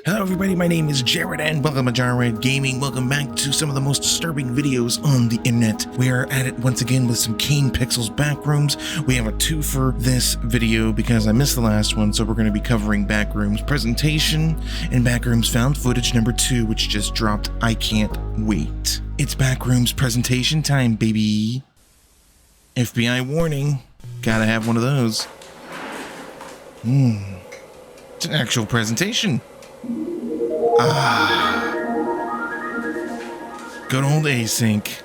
Hello everybody, my name is Jared and welcome to Jared Gaming. Welcome back to some of the most disturbing videos on the internet. We are at it once again with some Kane Pixels Backrooms. We have a two for this video because I missed the last one, so we're going to be covering Backrooms presentation and Backrooms found footage number 2, which just dropped. I can't wait. It's Backrooms presentation time, baby. FBI warning. Gotta have one of those. It's an actual presentation. Good old Async.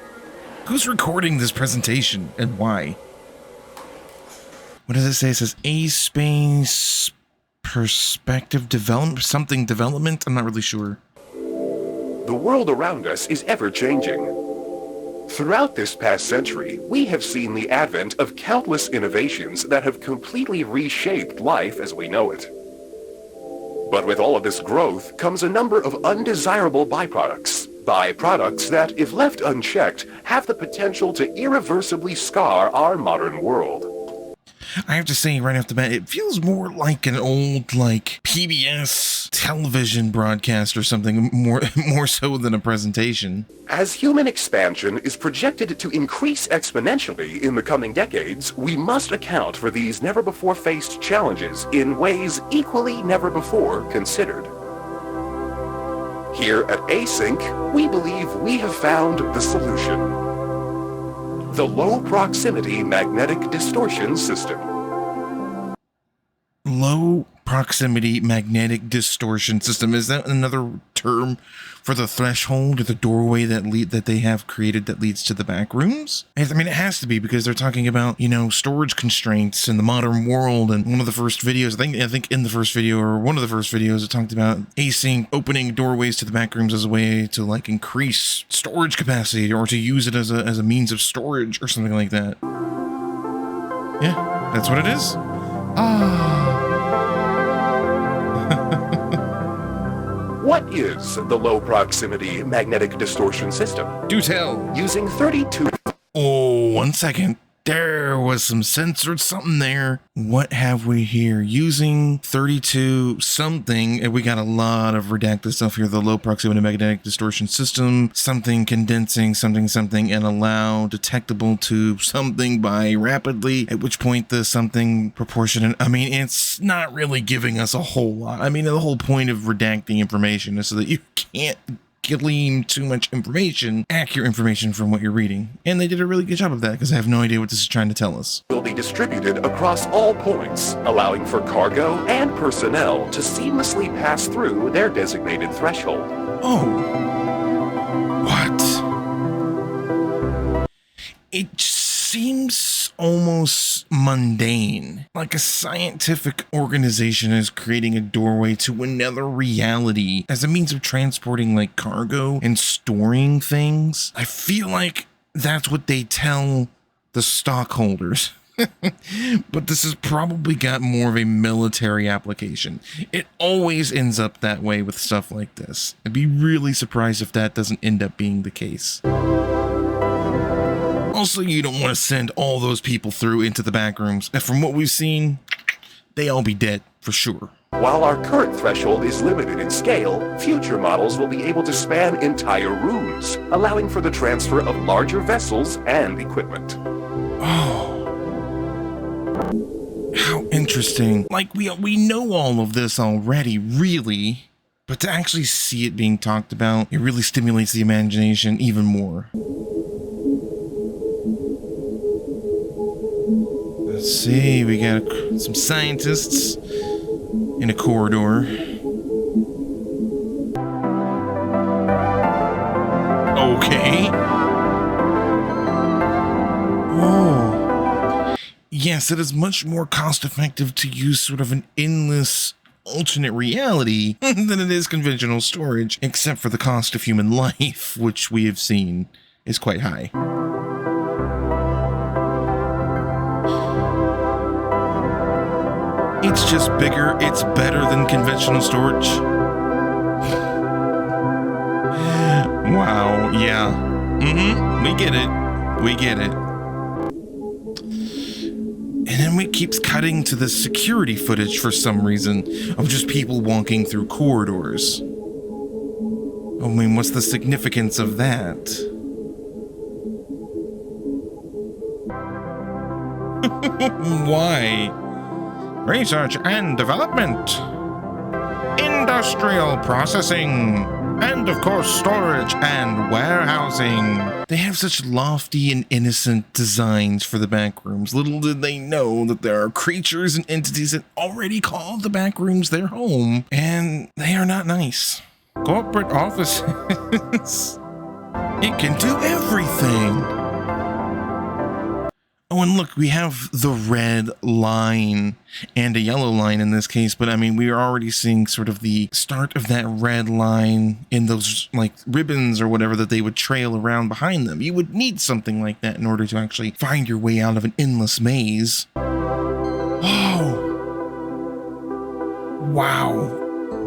Who's recording this presentation and why? What does it say? It says A-Space Perspective Development, something development? I'm not really sure. The world around us is ever-changing. Throughout this past century, we have seen the advent of countless innovations that have completely reshaped life as we know it. But with all of this growth comes a number of undesirable byproducts. Byproducts that, if left unchecked, have the potential to irreversibly scar our modern world. I have to say right off the bat, it feels more like an old, PBS television broadcast or something, more so than a presentation. As human expansion is projected to increase exponentially in the coming decades, we must account for these never-before-faced challenges in ways equally never-before considered. Here at Async, we believe we have found the solution. The low-proximity magnetic distortion system. Low proximity magnetic distortion system. Is that another term for the threshold or the doorway that they have created that leads to the back rooms? I mean, it has to be because they're talking about, storage constraints in the modern world. And one of the first videos, I think in the first video or one of the first videos, it talked about Async opening doorways to the back rooms as a way to increase storage capacity or to use it as a means of storage or something like that. Yeah, that's what it is. What is the low-proximity magnetic distortion system? Do tell. Using 32... Oh, 1 second. There was some censored something there. What have we here? Using 32 something, and we got a lot of redacted stuff here. The low proximity magnetic distortion system, something condensing, something, and allow detectable to something by rapidly, at which point the something proportionate. I mean, it's not really giving us a whole lot. I mean, the whole point of redacting information is so that you can't glean too much information, accurate information from what you're reading. And they did a really good job of that because I have no idea what this is trying to tell us. Will be distributed across all points, allowing for cargo and personnel to seamlessly pass through their designated threshold. Oh. What? It seems almost mundane. Like a scientific organization is creating a doorway to another reality as a means of transporting cargo and storing things. I feel like that's what they tell the stockholders. But this has probably got more of a military application. It always ends up that way with stuff like this. I'd be really surprised if that doesn't end up being the case. Also, you don't want to send all those people through into the back rooms. And from what we've seen, they all be dead for sure. While our current threshold is limited in scale, future models will be able to span entire rooms, allowing for the transfer of larger vessels and equipment. Oh. How interesting. We know all of this already, really. But to actually see it being talked about, it really stimulates the imagination even more. Let's see, we got some scientists in a corridor. Okay. Oh. Yes, it is much more cost-effective to use sort of an endless alternate reality than it is conventional storage, except for the cost of human life, which we have seen is quite high. It's just bigger. It's better than conventional storage. Wow. Yeah. We get it. We get it. And then then it keeps cutting to the security footage for some reason of just people walking through corridors. I mean, what's the significance of that? Why? Research and development. Industrial processing. And of course, storage and warehousing. They have such lofty and innocent designs for the Backrooms. Little did they know that there are creatures and entities that already call the Backrooms their home, and they are not nice. Corporate offices. It can do everything. Oh, and look, we have the red line and a yellow line in this case, but I mean, we are already seeing sort of the start of that red line in those like ribbons or whatever that they would trail around behind them. You would need something like that in order to actually find your way out of an endless maze. Oh, wow.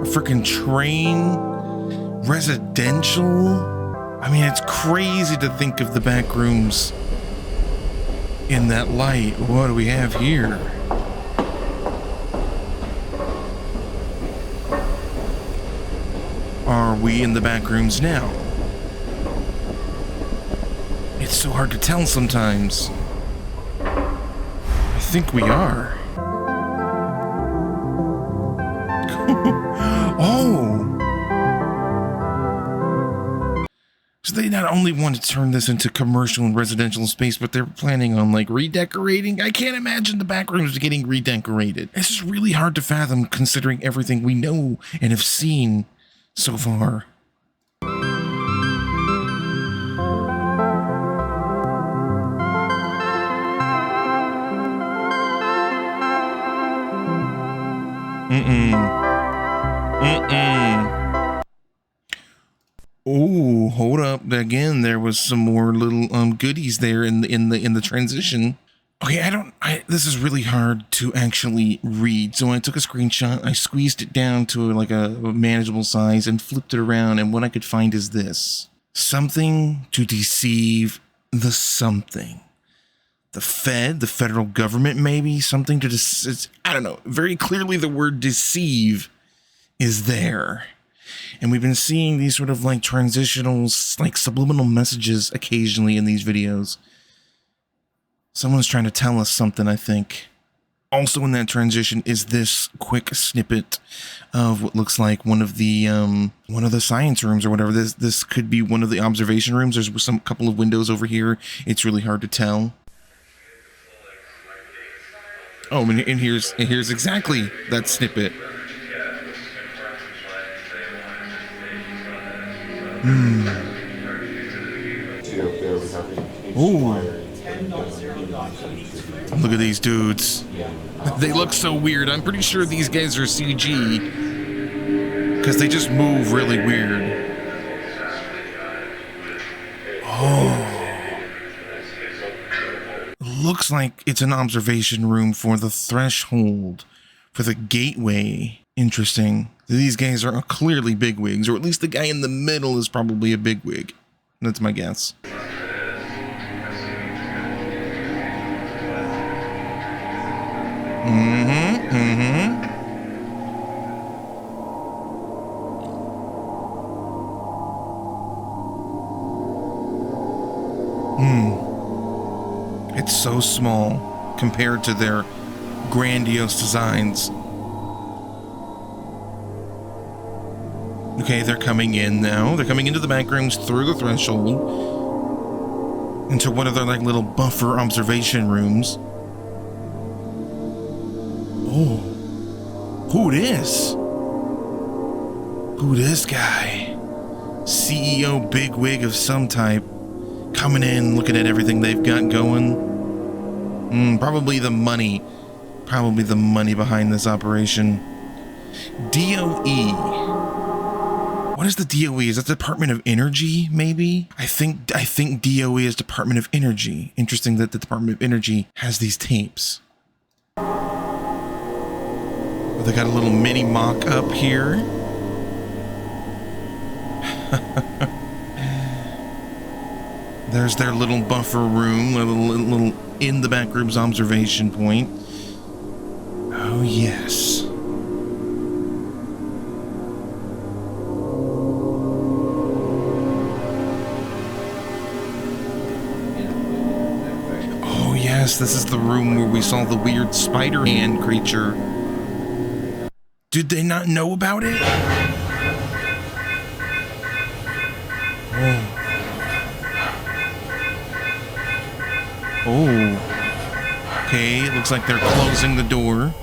A freaking train, residential. I mean, it's crazy to think of the Backrooms in that light. What do we have here? Are we in the Backrooms now? It's so hard to tell sometimes. I think we are. Oh! So they not only want to turn this into commercial and residential space, but they're planning on like redecorating. I can't imagine the Backrooms getting redecorated. It's just really hard to fathom considering everything we know and have seen so far. Oh, hold up. Again, there was some more little goodies there in the transition. Okay, this is really hard to actually read. So I took a screenshot, I squeezed it down to like a manageable size and flipped it around, and what I could find is this. Something to deceive the something. The Fed, the federal government, maybe? Something to I don't know. Very clearly the word deceive is there. And we've been seeing these sort of like transitional, like subliminal messages occasionally in these videos. Someone's trying to tell us something, I think. Also in that transition is this quick snippet of what looks like one of the science rooms or whatever. This could be one of the observation rooms. There's some couple of windows over here. It's really hard to tell. Oh, and here's exactly that snippet. Ooh. Look at these dudes. They look so weird. I'm pretty sure these guys are CG because they just move really weird. Oh. Looks like it's an observation room for the threshold, for the gateway. Interesting. These guys are clearly bigwigs, or at least the guy in the middle is probably a bigwig. That's my guess. It's so small compared to their grandiose designs. Okay, they're coming in now. They're coming into the Backrooms through the threshold into one of their like little buffer observation rooms. Oh, who this? Who this guy? CEO bigwig of some type, coming in, looking at everything they've got going. Probably the money. Probably the money behind this operation. DOE. What is the DOE? Is that the Department of Energy, maybe? I think DOE is Department of Energy. Interesting that the Department of Energy has these tapes. Oh, they got a little mini mock-up here. There's their little buffer room, a little in the Backrooms observation point. Oh, yes. Oh, yes, this is the room where we saw the weird spider hand creature. Did they not know about it? Oh. Oh. Okay, it looks like they're closing the door.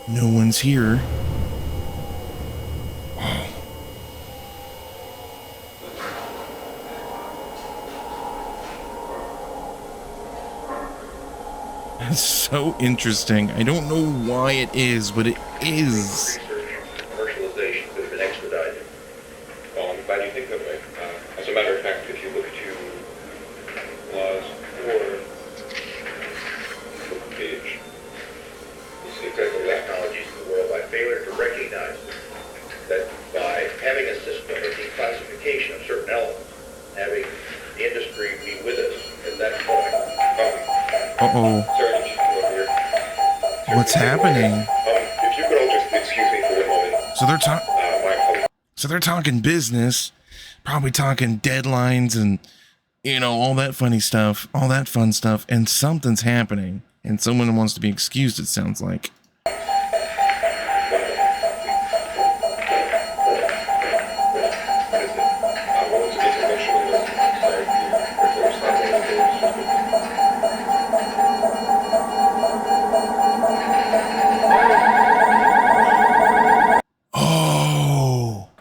No one's here. Oh. That's so interesting. I don't know why it is, but it is. Commercialization could have been expedited. Well, I'm glad you think that way. As a matter of fact, if you look to clause 4, page, you see exactly that. Technologies in the world by failure to recognize that by having a system of declassification of certain elements, having the industry be with us at that point. Uh-oh. Sorry, over here. What's happening? If you could all just excuse me for a moment. So they're talking. My apologies. So they're talking business, probably talking deadlines and, you know, all that funny stuff, all that fun stuff, and something's happening, and someone wants to be excused, it sounds like.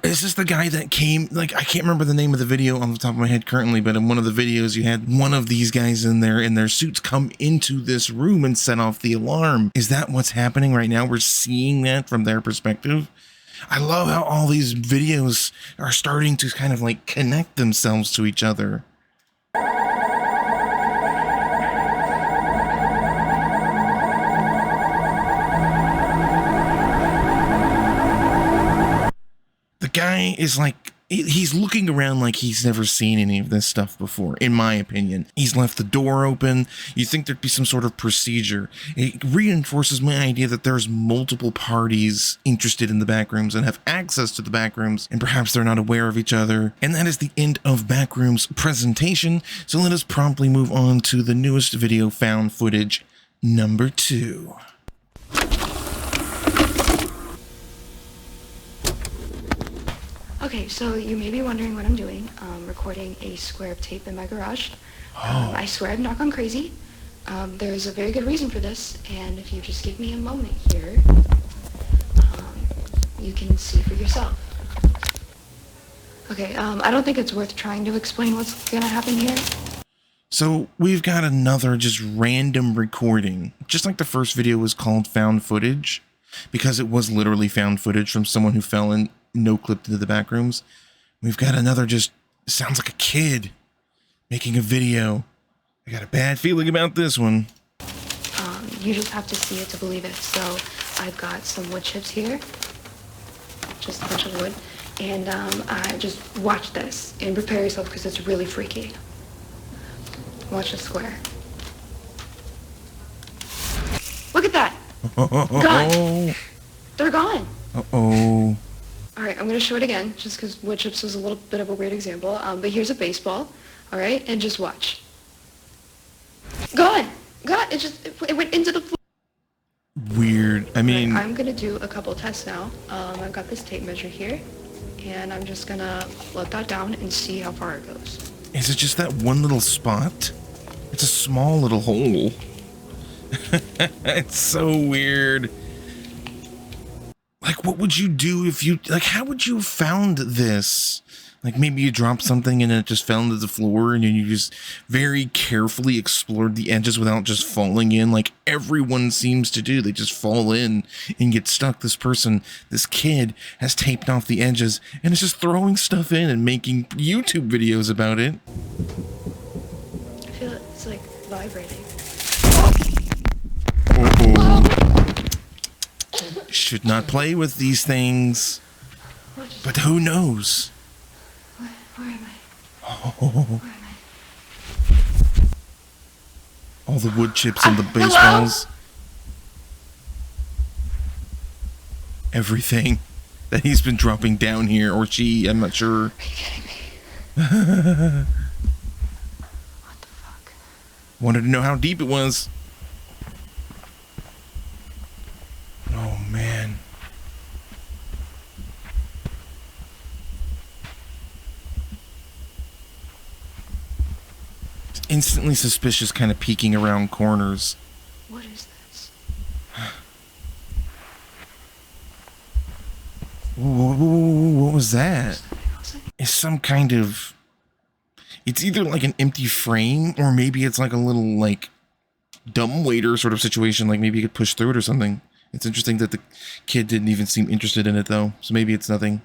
Is this the guy that came, like, I can't remember the name of the video on the top of my head currently, but in one of the videos you had one of these guys in there in their suits come into this room and set off the alarm. Is that what's happening right now? We're seeing that from their perspective. I love how all these videos are starting to kind of like connect themselves to each other. The guy is like, he's looking around like he's never seen any of this stuff before, in my opinion. He's left the door open. You think there'd be some sort of procedure. It reinforces my idea that there's multiple parties interested in the Backrooms and have access to the Backrooms, and perhaps they're not aware of each other. And that is the end of Backrooms presentation. So let us promptly move on to the newest video, found footage number 2. Okay, so you may be wondering what I'm doing. Recording a square of tape in my garage. I swear I've not gone crazy. There's a very good reason for this, and if you just give me a moment here, you can see for yourself. Okay, I don't think it's worth trying to explain what's gonna happen here. So we've got another just random recording, just like the first video was called found footage, because it was literally found footage from someone who fell in no clip into the Backrooms. We've got another just sounds like a kid making a video. I got a bad feeling about this one. You just have to see it to believe it. So I've got some wood chips here, just a bunch of wood, and I just watch this and prepare yourself because it's really freaky. Watch the square. Look at that. Gone. They're gone. Uh-oh. All right, I'm going to show it again, just because wood chips was a little bit of a weird example. But here's a baseball, all right? And just watch. Gone! Gone! It went into the floor. Weird. I mean... Right, I'm going to do a couple tests now. I've got this tape measure here, and I'm just going to let that down and see how far it goes. Is it just that one little spot? It's a small little hole. It's so weird. Like, what would you do if you, like, how would you have found this? Like, maybe you dropped something and it just fell into the floor and then you just very carefully explored the edges without just falling in, like everyone seems to do. They just fall in and get stuck. This person, this kid, has taped off the edges and is just throwing stuff in and making YouTube videos about it. I feel it's, like, vibrating. Uh-oh. Should not play with these things. But who knows? Where am I? Oh. Where am I? All the wood chips and the baseballs. everything that he's been dropping down here, or she, I'm not sure. Are you kidding me? What the fuck? Wanted to know how deep it was. Oh, man. It's instantly suspicious, kind of peeking around corners. What is this? What was that? It's some kind of... It's either like an empty frame, or maybe it's like a little, like, dumbwaiter sort of situation. Like, maybe you could push through it or something. It's interesting that the kid didn't even seem interested in it, though. So maybe it's nothing.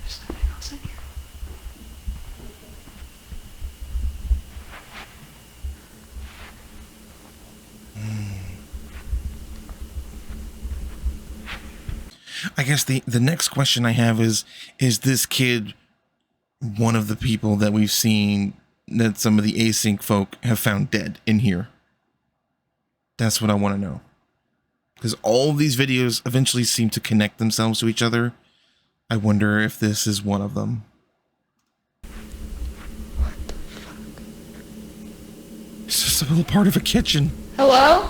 There's something else in here. I guess the next question I have is this kid one of the people that we've seen that some of the Async folk have found dead in here? That's what I want to know. Because all of these videos eventually seem to connect themselves to each other. I wonder if this is one of them. What the fuck? It's just a little part of a kitchen. Hello?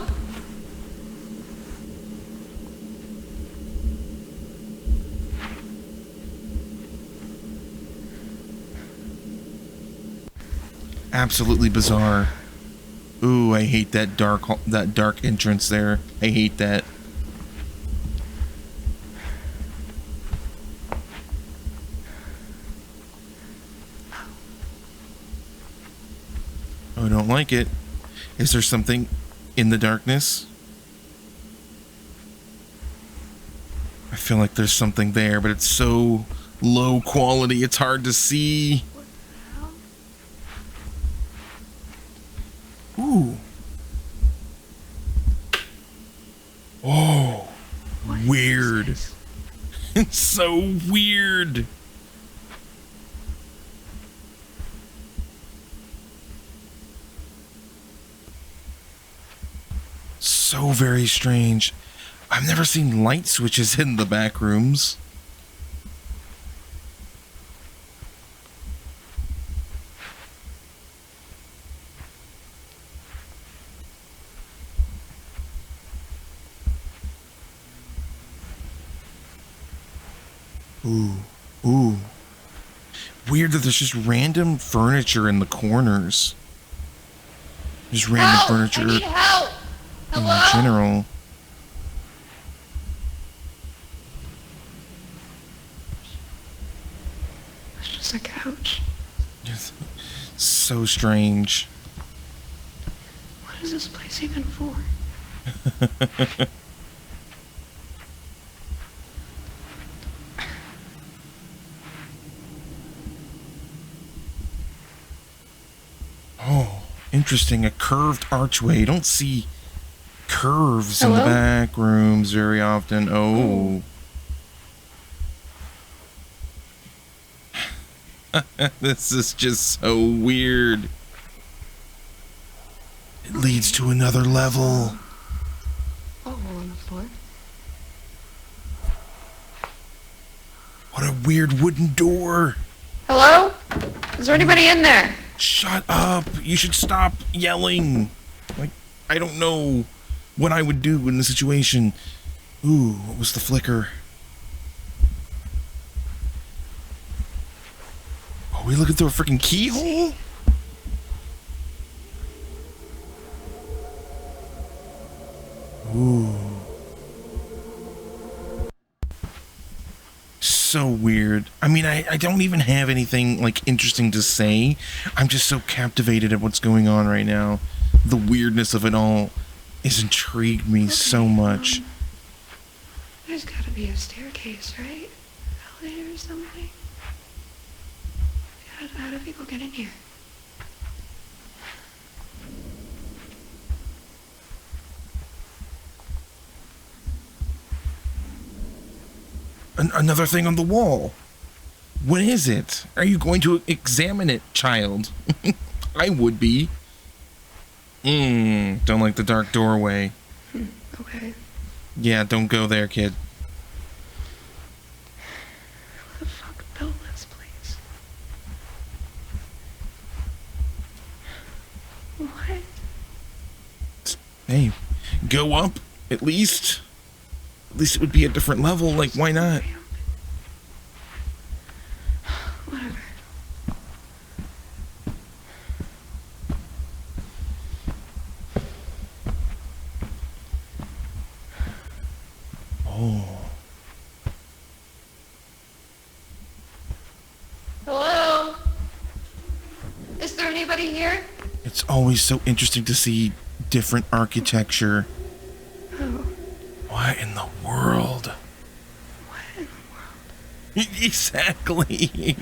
Absolutely bizarre. Ooh, I hate that dark entrance there. I hate that. Oh, I don't like it. Is there something in the darkness? I feel like there's something there, but it's so low quality, it's hard to see. What the hell? Ooh. Oh. What is Weird. this? It's so weird. So very strange. I've never seen light switches in the back rooms. Ooh, ooh. Weird that there's just random furniture in the corners. Just random Help! furniture I need help! in Hello? general. It's just a couch. Just so strange. What is this place even for? Oh, interesting. A curved archway. You don't see curves in the Hello? back rooms very often. Oh. This is just so weird. It leads to another level. Oh, hole on the floor. What a weird wooden door. Hello? Is there anybody in there? Shut up. You should stop yelling. Like, I don't know what I would do in the situation. Ooh, what was the flicker? Oh, we looking through a freaking keyhole? Ooh. So weird. I mean, I don't even have anything, like, interesting to say. I'm just so captivated at what's going on right now. The weirdness of it all has intrigued me so much. There's gotta be a staircase, right? Elevator or something? How do people get in here? Another thing on the wall. What is it? Are you going to examine it, child? I would be. Don't like the dark doorway. Okay. Yeah, don't go there, kid. Who the fuck built this place? What? Hey, go up, at least. At least it would be a different level, like, why not? Whatever. Oh. Hello? Is there anybody here? It's always so interesting to see different architecture. Oh. What in the world? What in the world? Exactly.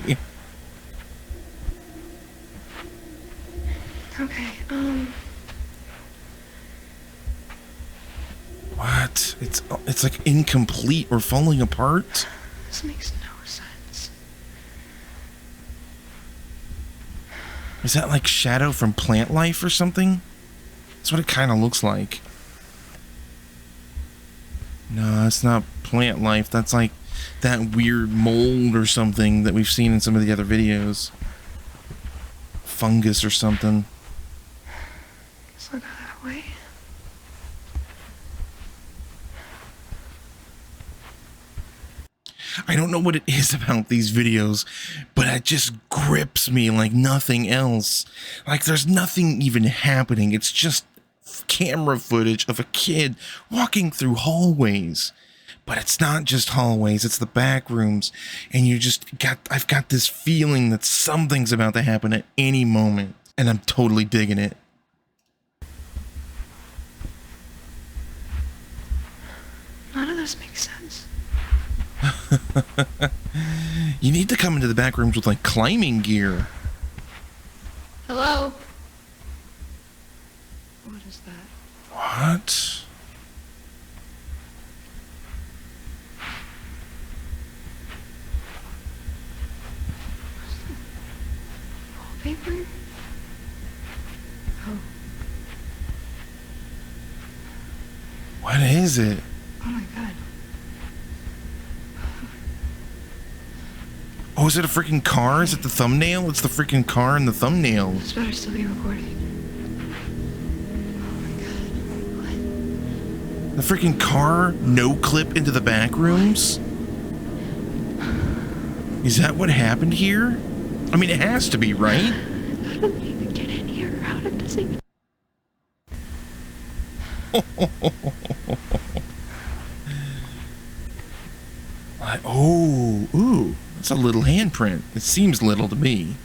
Okay, What? It's like incomplete or falling apart. this makes no sense. Is that like Shadow from Plant Life or something? That's what it kind of looks like. No, it's not Plant Life. That's like that weird mold or something that we've seen in some of the other videos. Fungus or something. Guess I'll go that way. I don't know what it is about these videos, but it just grips me like nothing else. Like there's nothing even happening. It's just camera footage of a kid walking through hallways. But it's not just hallways, it's the back rooms. And I've got this feeling that something's about to happen at any moment. And I'm totally digging it. None of this makes sense. You need to come into the back rooms with like climbing gear. Hello? What is that? What? Wallpaper? Oh. What is it? Oh my god. Oh, is it a freaking car? Is it the thumbnail? It's the freaking car in the thumbnail. This better still be recording. Oh my god. What? The freaking car no clip into the back rooms? Is that what happened here? I mean, it has to be, right? How did they even get in here? How did this even... Ooh, that's a little handprint. It seems little to me.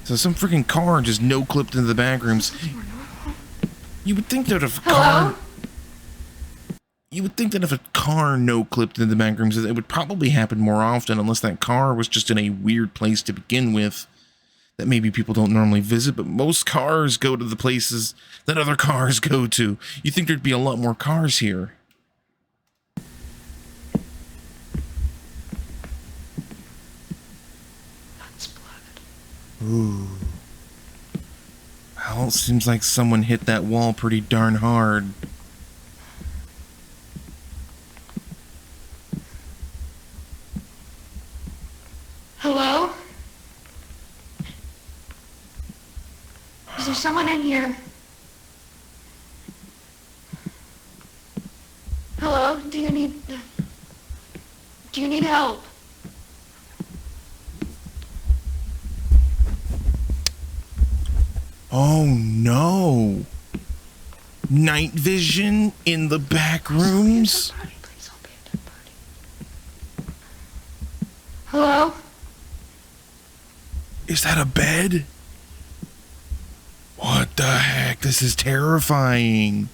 So some freaking car just no clipped into the back rooms. This is more normal. You would think that if a Hello? car... You would think that if a car no clipped into the back rooms, it would probably happen more often, unless that car was just in a weird place to begin with that maybe people don't normally visit, but most cars go to the places that other cars go to. You think there'd be a lot more cars here. That's blood. Ooh. Well, it seems like someone hit that wall pretty darn hard. Hello? Is there someone in here? Hello? Do you need help? Oh no. Night vision in the back rooms? Please don't be a dead body. Hello? Is that a bed? What the heck? This is terrifying.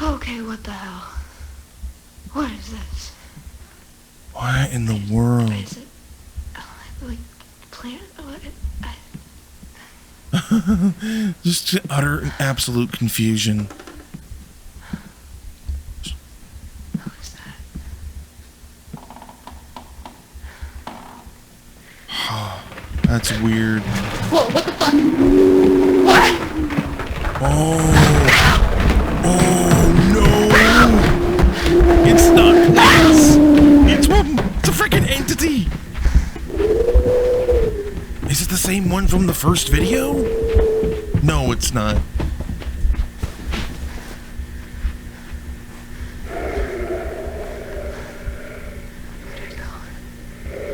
Okay, what the hell? What is this? What in the world? What is it? Like, plant? What? Just utter and absolute confusion. What is that? That's weird. Whoa, what the fuck? What? Oh no! It's not plants! It's a freaking entity! Is it the same one from the first video? No, it's not.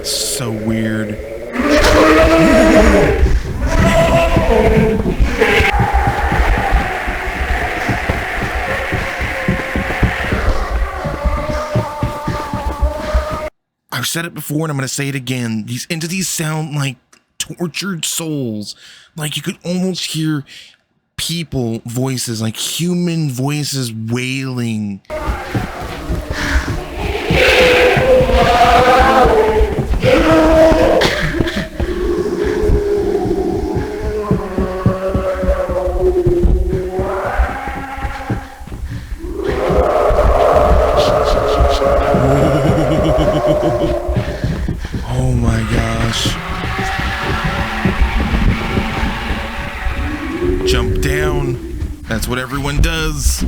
So weird. I've said it before and I'm going to say it again. These entities sound like tortured souls. Like you could almost hear people voices, like human voices wailing. Oh my gosh. Jump down. That's what everyone does.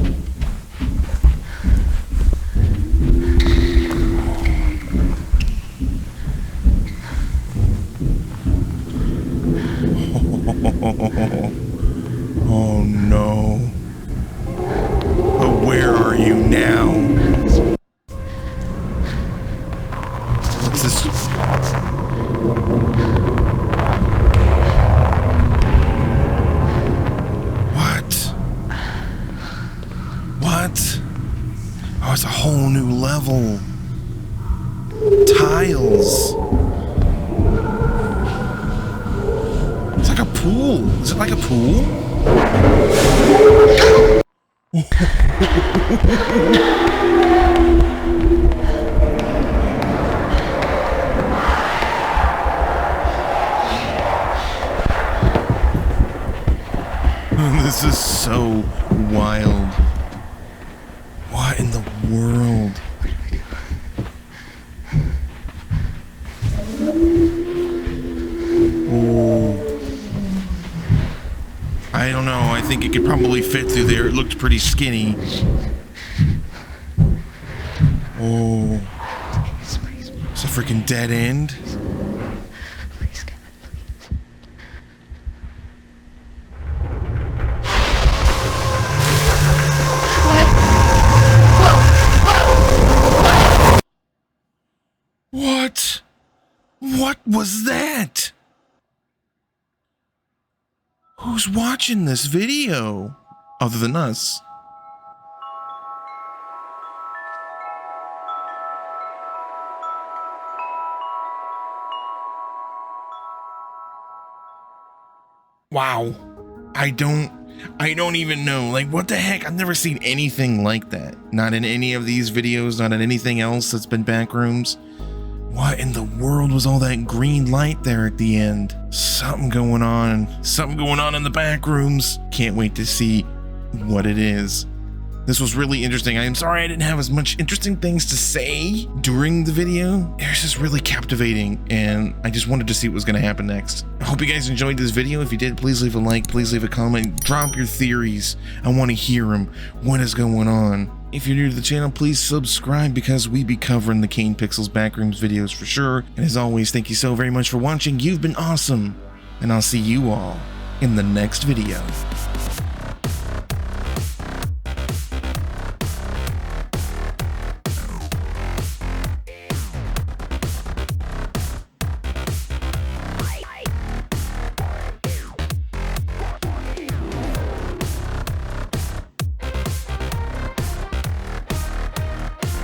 Oh no. But where are you now? What's this? What? Oh, it's a whole new level. Tiles. It's like a pool. Is it like a pool? This is so wild. What in the world? Oh. I don't know. I think it could probably fit through there. It looked pretty skinny. Oh. It's a freaking dead end. What? What was that? Who's watching this video? Other than us. Wow. I don't even know. Like, what the heck? I've never seen anything like that. Not in any of these videos, not in anything else that's been Backrooms. What in the world was all that green light there at the end? Something going on. Something going on in the Backrooms. Can't wait to see what it is. This was really interesting. I'm sorry I didn't have as much interesting things to say during the video. It was just really captivating, and I just wanted to see what was going to happen next. I hope you guys enjoyed this video. If you did, please leave a like, please leave a comment, drop your theories. I want to hear them. What is going on? If you're new to the channel, please subscribe because we be covering the Kane Pixels Backrooms videos for sure. And as always, thank you so very much for watching. You've been awesome. And I'll see you all in the next video.